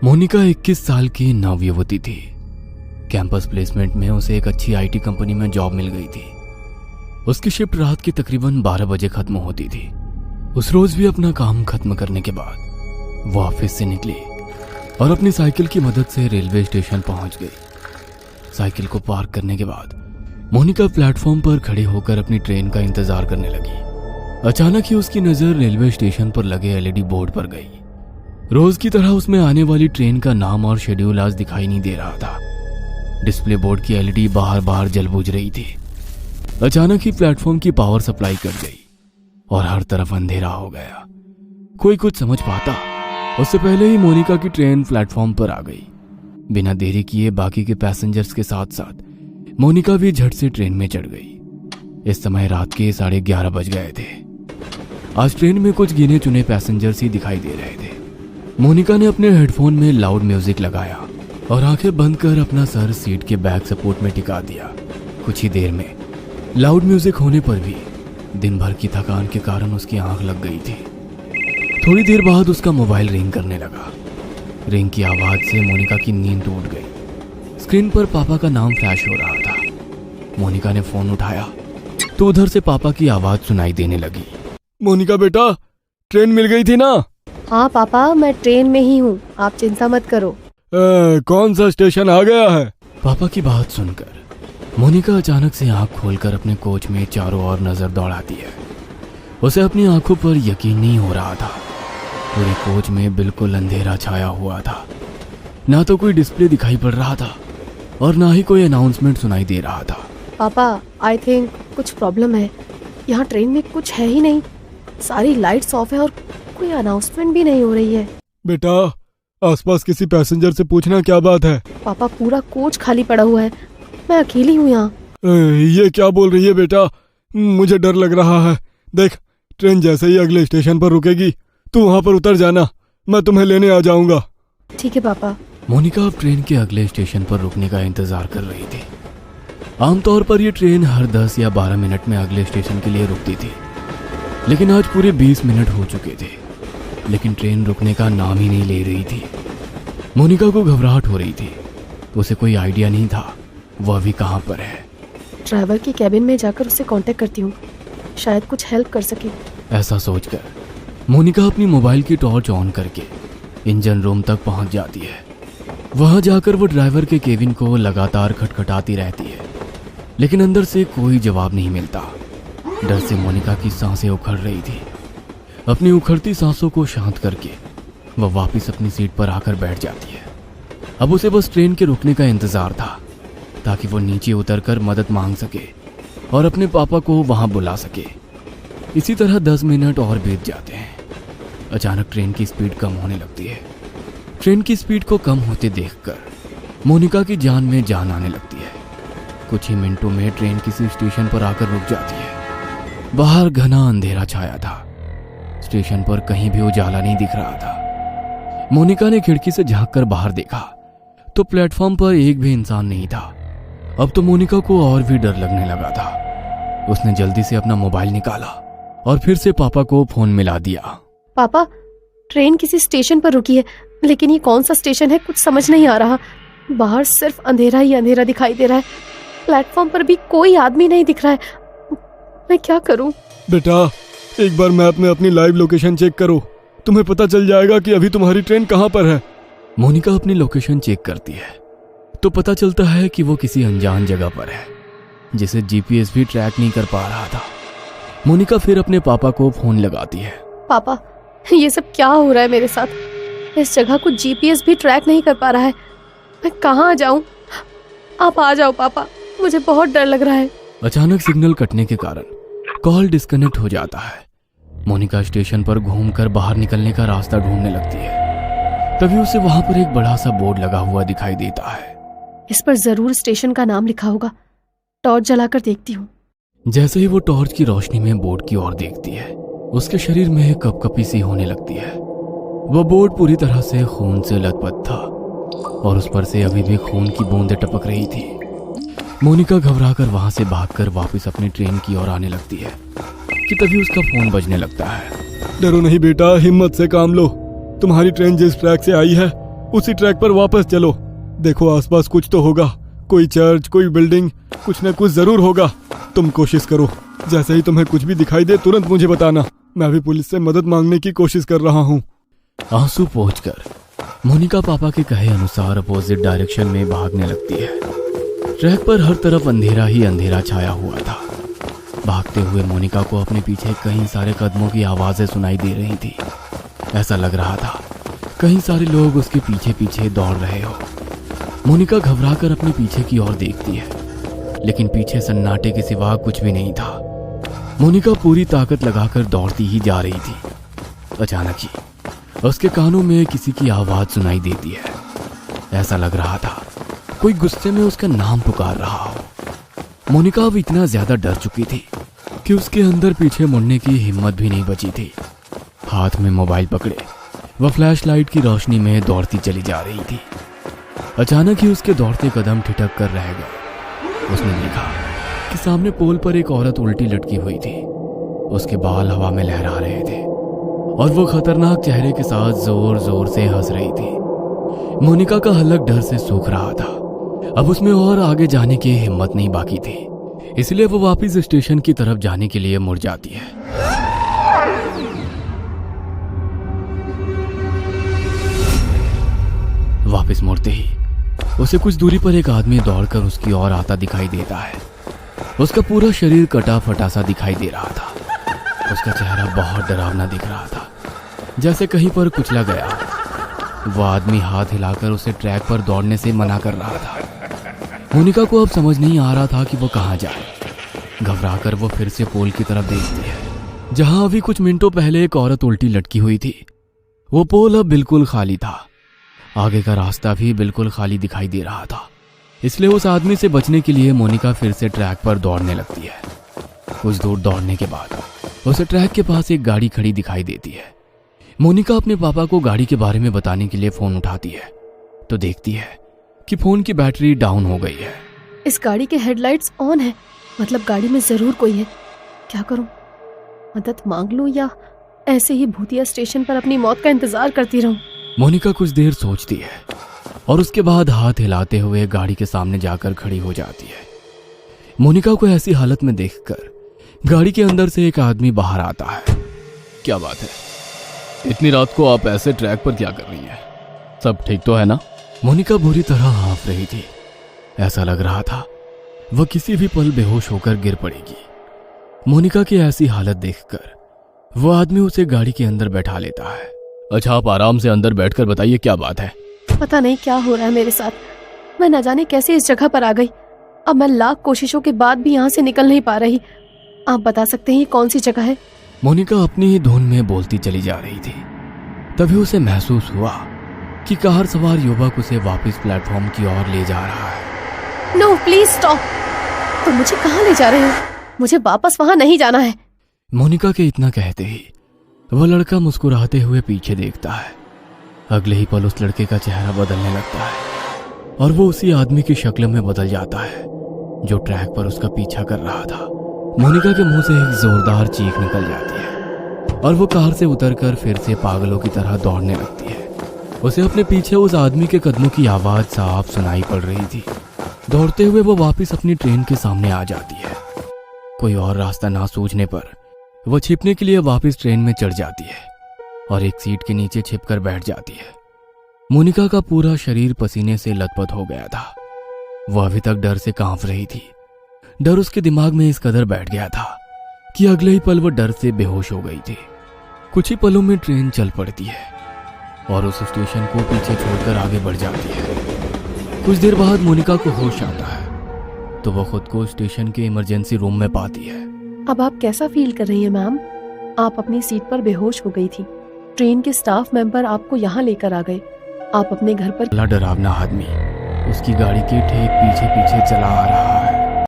मोनिका 21 साल की नवयुवती थी। कैंपस प्लेसमेंट में उसे एक अच्छी आईटी कंपनी में जॉब मिल गई थी। उसकी शिफ्ट रात की तकरीबन 12 बजे खत्म होती थी। उस रोज भी अपना काम खत्म करने के बाद वो ऑफिस से निकली और अपनी साइकिल की मदद से रेलवे स्टेशन पहुंच गई। साइकिल को पार्क करने के बाद मोनिका प्लेटफॉर्म पर खड़ी होकर अपनी ट्रेन का इंतजार करने लगी। अचानक ही उसकी नजर रेलवे स्टेशन पर लगे एलईडी बोर्ड पर गई। रोज की तरह उसमें आने वाली ट्रेन का नाम और शेड्यूल आज दिखाई नहीं दे रहा था। डिस्प्ले बोर्ड की एलईडी बाहर बाहर जल बुझ रही थी। अचानक ही प्लेटफॉर्म की पावर सप्लाई कट गई और हर तरफ अंधेरा हो गया। कोई कुछ समझ पाता उससे पहले ही मोनिका की ट्रेन प्लेटफॉर्म पर आ गई। बिना देरी किए बाकी के पैसेंजर्स के साथ साथ मोनिका भी झट से ट्रेन में चढ़ गई। इस समय रात के 11:30 बज गए थे। आज ट्रेन में कुछ गिने चुने पैसेंजर्स ही दिखाई दे रहे थे। मोनिका ने अपने हेडफोन में लाउड म्यूजिक लगाया और आंखें बंद कर अपना सर सीट के बैक सपोर्ट में टिका दिया। कुछ ही देर में लाउड म्यूजिक होने पर भी दिन भर की थकान के कारण उसकी आंख लग गई थी। थोड़ी देर बाद उसका मोबाइल रिंग करने लगा। रिंग की आवाज से मोनिका की नींद टूट गई। स्क्रीन पर पापा का नाम फ्लैश हो रहा था। मोनिका ने फोन उठाया तो उधर से पापा की आवाज सुनाई देने लगी। मोनिका बेटा, ट्रेन मिल गई थी ना? हाँ पापा, मैं ट्रेन में ही हूँ, आप चिंता मत करो। कौन सा स्टेशन आ गया है? पापा की बात सुनकर मोनिका अचानक से आंख खोलकर अपने कोच में चारों ओर नजर दौड़ाती है। उसे अपनी आंखों पर यकीन नहीं हो रहा था। पूरे कोच में बिल्कुल अंधेरा छाया हुआ था। ना तो कोई डिस्प्ले दिखाई पड़ रहा था और ना ही कोई अनाउंसमेंट सुनाई दे रहा था। पापा, आई थिंक कुछ प्रॉब्लम है। यहाँ ट्रेन में कुछ है ही नहीं। सारी लाइट्स ऑफ है और कोई अनाउंसमेंट भी नहीं हो रही है। बेटा, आसपास किसी पैसेंजर से पूछना क्या बात है। पापा, पूरा कोच खाली पड़ा हुआ है। मैं अकेली हूँ यहाँ। ये क्या बोल रही है बेटा? मुझे डर लग रहा है। देख, ट्रेन जैसे ही अगले स्टेशन पर रुकेगी तू वहाँ पर उतर जाना, मैं तुम्हें लेने आ जाऊंगा। ठीक है पापा। मोनिका अब ट्रेन के अगले स्टेशन पर रुकने का इंतजार कर रही थी। आमतौर पर यह ट्रेन हर 10 या 12 मिनट में अगले स्टेशन के लिए रुकती थी, लेकिन आज पूरे 20 मिनट हो चुके थे, लेकिन ट्रेन रुकने का नाम ही नहीं ले रही थी। मोनिका को घबराहट हो रही थी। उसे कोई आइडिया नहीं था वह अभी कहाँ पर है। ड्राइवर के कैबिन में जाकर उससे कांटेक्ट करती हूँ, शायद कुछ हेल्प कर सके। ऐसा सोचकर मोनिका अपनी मोबाइल की टॉर्च ऑन करके इंजन रूम तक पहुंच जाती है। वहां जाकर वो ड्राइवर के केबिन को लगातार खटखटाती रहती है, लेकिन अंदर से कोई जवाब नहीं मिलता। डर से मोनिका की सांसें उखड़ रही थी। अपनी उखड़ती सांसों को शांत करके वह वापस अपनी सीट पर आकर बैठ जाती है। अब उसे बस ट्रेन के रुकने का इंतजार था ताकि वो नीचे उतरकर मदद मांग सके और अपने पापा को वहां बुला सके। इसी तरह 10 मिनट और बीत जाते हैं। अचानक ट्रेन की स्पीड कम होने लगती है। ट्रेन की स्पीड को कम होते देखकर मोनिका की जान में जान आने लगती है। कुछ ही मिनटों में ट्रेन किसी स्टेशन पर आकर रुक जाती है। बाहर घना अंधेरा छाया था। स्टेशन पर कहीं भी उजाला नहीं दिख रहा था। मोनिका ने खिड़की से झांककर बाहर देखा तो प्लेटफॉर्म पर एक भी इंसान नहीं था। अब तो मोनिका को और भी डर लगने लगा था। उसने जल्दी से अपना मोबाइल निकाला और फिर से पापा को फोन मिला दिया। पापा, ट्रेन किसी स्टेशन पर रुकी है, लेकिन ये कौन सा स्टेशन है कुछ समझ नहीं आ रहा। बाहर सिर्फ अंधेरा ही अंधेरा दिखाई दे रहा है। प्लेटफॉर्म पर भी कोई आदमी नहीं दिख रहा है। मैं क्या करूं? बेटा, एक बार मैप में अपनी लाइव लोकेशन चेक करो, तुम्हें पता चल जाएगा कि अभी तुम्हारी ट्रेन कहां पर है। मोनिका अपनी लोकेशन चेक करती है तो पता चलता है कि वो किसी अनजान जगह पर है जिसे जीपीएस भी ट्रैक नहीं कर पा रहा था। मोनिका फिर अपने पापा को फोन लगाती है। पापा, ये सब क्या हो रहा है मेरे साथ? इस जगह को जीपीएस भी ट्रैक नहीं कर पा रहा है। मैं कहाँ जाऊं? आप आ जाओ पापा, मुझे बहुत डर लग रहा है। अचानक सिग्नल कटने के कारण कॉल डिस्कनेक्ट हो जाता है। मोनिका स्टेशन पर घूमकर बाहर निकलने का रास्ता ढूंढने लगती है। तभी उसे वहां पर एक बड़ा सा बोर्ड लगा हुआ दिखाई देता है। इस पर जरूर स्टेशन का नाम लिखा होगा। टॉर्च जलाकर देखती हूँ। जैसे ही वो टॉर्च की रोशनी में बोर्ड की ओर देखती है, उसके शरीर में कपकपी सी होने लगती है। वह बोर्ड पूरी तरह से खून से लथपथ था और उस पर से अभी भी खून की बूंदें टपक रही थी। मोनिका घबराकर वहां से भागकर वापस अपनी ट्रेन की ओर आने लगती है कि तभी उसका फोन बजने लगता है। डरो नहीं बेटा, हिम्मत से काम लो। तुम्हारी ट्रेन जिस ट्रैक से आई है उसी ट्रैक पर वापस चलो। देखो आसपास कुछ तो होगा, कोई चर्च, कोई बिल्डिंग, कुछ न कुछ जरूर होगा। तुम कोशिश करो, जैसे ही तुम्हें कुछ भी दिखाई दे तुरंत मुझे बताना। मैं भी पुलिस से मदद मांगने की कोशिश कर रहा हूँ। आंसू पोंछकर मोनिका पापा के कहे अनुसार अपोजिट डायरेक्शन में भागने लगती है। ट्रैक पर हर तरफ अंधेरा ही अंधेरा छाया हुआ था। भागते हुए मोनिका को अपने पीछे कई सारे कदमों की आवाजें सुनाई दे रही थी। ऐसा लग रहा था कई सारे लोग उसके पीछे पीछे दौड़ रहे हो। मोनिका घबराकर अपने पीछे की ओर देखती है, लेकिन पीछे सन्नाटे के सिवा कुछ भी नहीं था। मोनिका पूरी ताकत लगाकर दौड़ती ही जा रही थी। अचानक ही उसके कानों में किसी की आवाज सुनाई देती है। ऐसा लग रहा था कोई गुस्से में उसका नाम पुकार रहा हो। मोनिका अब इतना ज्यादा डर चुकी थी कि उसके अंदर पीछे मुड़ने की हिम्मत भी नहीं बची थी। हाथ में मोबाइल पकड़े वह फ्लैश लाइट की रोशनी में दौड़ती चली जा रही थी। अचानक ही उसके दौड़ते कदम ठिठक कर रह गए। उसने देखा कि सामने पोल पर एक औरत उल्टी लटकी हुई थी। उसके बाल हवा में लहरा रहे थे और वो खतरनाक चेहरे के साथ जोर जोर से हंस रही थी। मोनिका का हलक डर से सूख रहा था। अब उसमें और आगे जाने की हिम्मत नहीं बाकी थी, इसलिए वो वापस स्टेशन की तरफ जाने के लिए मुड़ जाती है। वापस मुड़ते ही उसे कुछ दूरी पर एक आदमी दौड़कर उसकी ओर आता दिखाई देता है। उसका पूरा शरीर कटा फटा सा दिखाई दे रहा था। उसका चेहरा बहुत डरावना दिख रहा था, जैसे कहीं पर कुचला गया। वह आदमी हाथ हिलाकर उसे ट्रैक पर दौड़ने से मना कर रहा था। मोनिका को अब समझ नहीं आ रहा था कि वो कहाँ जाए। घबराकर वो फिर से पोल की तरफ देखती है, जहां अभी कुछ मिनटों पहले एक औरत उल्टी लटकी हुई थी। वो पोल अब बिल्कुल खाली था। आगे का रास्ता भी बिल्कुल खाली दिखाई दे रहा था, इसलिए उस आदमी से बचने के लिए मोनिका फिर से ट्रैक पर दौड़ने लगती है। कुछ दूर दौड़ने के बाद उसे ट्रैक के पास एक गाड़ी खड़ी दिखाई देती है। मोनिका अपने पापा को गाड़ी के बारे में बताने के लिए फोन उठाती है तो देखती है कि फोन की बैटरी डाउन हो गई है। इस गाड़ी के हेडलाइट्स ऑन है, मतलब गाड़ी में जरूर कोई है। क्या करूं? मदद मांग लूं या ऐसे ही भूतिया स्टेशन पर अपनी मौत का इंतजार करती रहूं? मोनिका कुछ देर सोचती है और उसके बाद हाथ हिलाते हुए गाड़ी के सामने जाकर खड़ी हो जाती है। मोनिका को ऐसी हालत में देखकर गाड़ी के अंदर से एक आदमी बाहर आता है। क्या बात है, इतनी रात को आप ऐसे ट्रैक पर क्या कर रही हैं? सब ठीक तो है ना? मोनिका बुरी तरह हाँफ रही थी। ऐसा लग रहा था वह किसी भी पल बेहोश होकर गिर पड़ेगी। मोनिका की ऐसी हालत देखकर वह आदमी उसे गाड़ी के अंदर बैठा लेता है। अच्छा, आप आराम से अंदर बैठकर बताइए क्या बात है। पता नहीं क्या हो रहा है मेरे साथ। मैं न जाने कैसे इस जगह पर आ गई। अब मैं लाख कोशिशों के बाद भी यहाँ से निकल नहीं पा रही। आप बता सकते हैं ये कौन सी जगह है? मोनिका अपनी ही धुन में बोलती चली जा रही थी। तभी उसे महसूस हुआ कि कार सवार युवक उसे वापस प्लेटफॉर्म की ओर ले जा रहा है। No please stop. तुम मुझे कहाँ ले जा रहे हो? मुझे वापस वहां नहीं जाना है। मोनिका के इतना कहते ही वह लड़का मुस्कुराते हुए पीछे देखता है। अगले ही पल उस लड़के का चेहरा बदलने लगता है और वो उसी आदमी की शक्ल में बदल जाता है जो ट्रैक पर उसका पीछा कर रहा था। मोनिका के मुंह से एक जोरदार चीख निकल जाती है और वो कार से उतरकर फिर से पागलों की तरह दौड़ने लगती है। उसे अपने पीछे उस आदमी के कदमों की आवाज साफ सुनाई पड़ रही थी। दौड़ते हुए वो वापस अपनी ट्रेन के सामने आ जाती है। कोई और रास्ता ना सूझने पर वो छिपने के लिए वापस ट्रेन में चढ़ जाती है और एक सीट के नीचे छिपकर बैठ जाती है। मोनिका का पूरा शरीर पसीने से लथपथ हो गया था। वह अभी तक डर से कांप रही थी। डर उसके दिमाग में इस कदर बैठ गया था कि अगले ही पल वो डर से बेहोश हो गई थी। कुछ ही पलों में ट्रेन चल पड़ती है और उस स्टेशन को पीछे छोड़कर आगे बढ़ जाती है। कुछ देर बाद मोनिका को होश आता है तो वह खुद को स्टेशन के इमरजेंसी रूम में पाती है। अब आप कैसा फील कर रही हैं मैम? आप अपनी सीट पर बेहोश हो गई थी। ट्रेन के स्टाफ मेंबर आपको यहाँ लेकर आ गए। आप अपने घर पर। डरावना आदमी उसकी गाड़ी के ठीक पीछे पीछे चला आ रहा है।